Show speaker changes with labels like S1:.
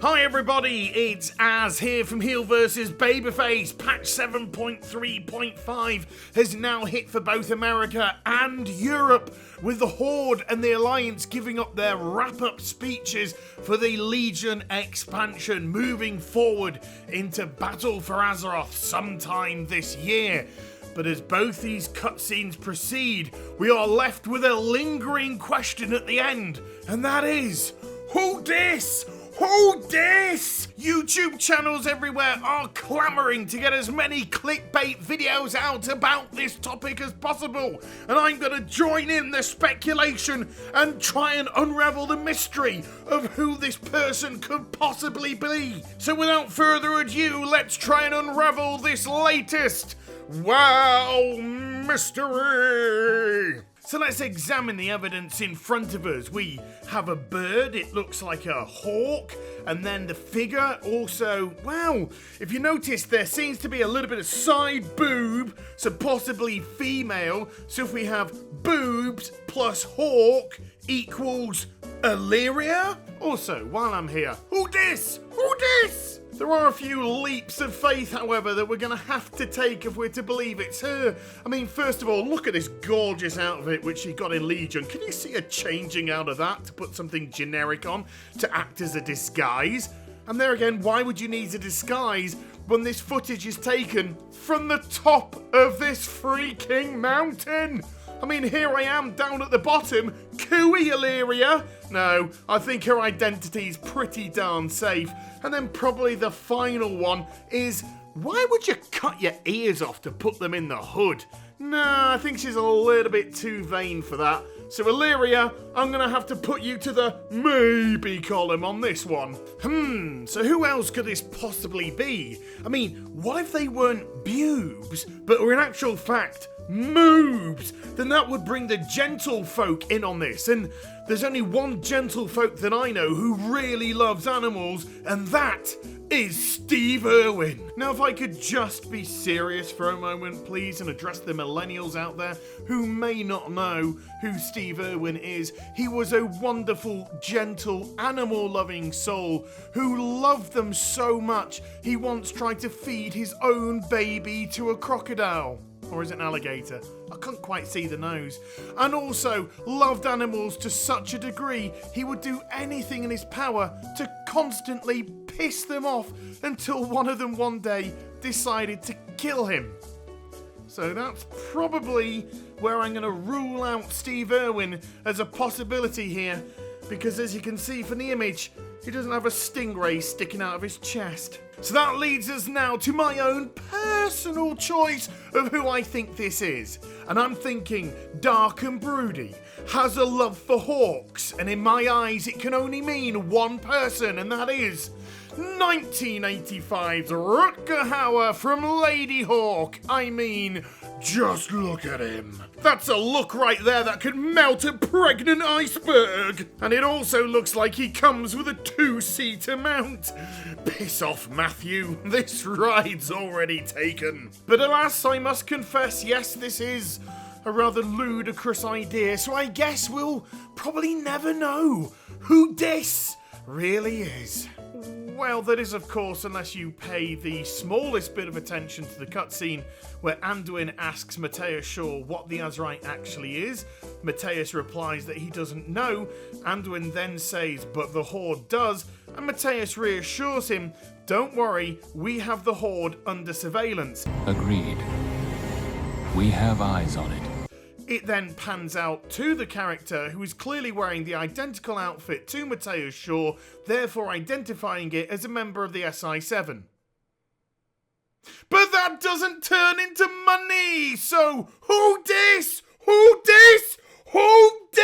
S1: Hi everybody, it's Az here from HeelvsBabyface. Patch 7.3.5 has now hit for both America and Europe, with the Horde and the Alliance giving up their wrap-up speeches for the Legion expansion, moving forward into Battle for Azeroth sometime this year. But as both these cutscenes proceed, we are left with a lingering question at the end, and that is, who dis? Who dis? YouTube channels everywhere are clamoring to get as many clickbait videos out about this topic as possible, and I'm going to join in the speculation and try and unravel the mystery of who this person could possibly be. So without further ado, let's try and unravel this latest WoW mystery. So let's examine the evidence in front of us. We have a bird, it looks like a hawk, and then the figure also, wow, if you notice there seems to be a little bit of side boob, so possibly female. So if we have boobs plus hawk equals Illyria? Also, while I'm here, who dis? Who dis? There are a few leaps of faith, however, that we're going to have to take if we're to believe it's her. I mean, first of all, look at this gorgeous outfit which she got in Legion. Can you see her changing out of that to put something generic on to act as a disguise? And there again, why would you need a disguise when this footage is taken from the top of this freaking mountain? I mean, here I am down at the bottom. Cooey Illyria. No, I think her identity's pretty darn safe. And then probably the final one is, why would you cut your ears off to put them in the hood? Nah, I think she's a little bit too vain for that. So Illyria, I'm going to have to put you to the maybe column on this one. So who else could this possibly be? I mean, what if they weren't boobs, but were in actual fact moobs? Then that would bring the gentlefolk in on this, and there's only one gentlefolk that I know who really loves animals, and that is Steve Irwin. Now if I could just be serious for a moment please and address the millennials out there who may not know who Steve Irwin is. He was a wonderful, gentle, animal-loving soul who loved them so much he once tried to feed his own baby to a crocodile. Or is it an alligator? I couldn't quite see the nose. And also loved animals to such a degree he would do anything in his power to constantly piss them off until one of them one day decided to kill him. So that's probably where I'm going to rule out Steve Irwin as a possibility here, because as you can see from the image, he doesn't have a stingray sticking out of his chest. So that leads us now to my own personal choice of who I think this is. And I'm thinking dark and broody, has a love for hawks, and in my eyes it can only mean one person, and that is 1985's Rutger Hauer from Lady Hawk. I mean, just look at him. That's a look right there that could melt a pregnant iceberg. And it also looks like he comes with a two-seater mount. Piss off, Matthew. This ride's already taken. But alas, I must confess, yes, this is a rather ludicrous idea, so I guess we'll probably never know who this really is. Well, that is, of course, unless you pay the smallest bit of attention to the cutscene where Anduin asks Matthias Shaw what the Azerite actually is. Matthias replies that he doesn't know. Anduin then says, but the Horde does, and Matthias reassures him, don't worry, we have the Horde under surveillance.
S2: Agreed. We have eyes on it.
S1: It then pans out to the character who is clearly wearing the identical outfit to Matthias Shaw, therefore identifying it as a member of the SI7. But that doesn't turn into money! So, who dis? Who dis? Who dis?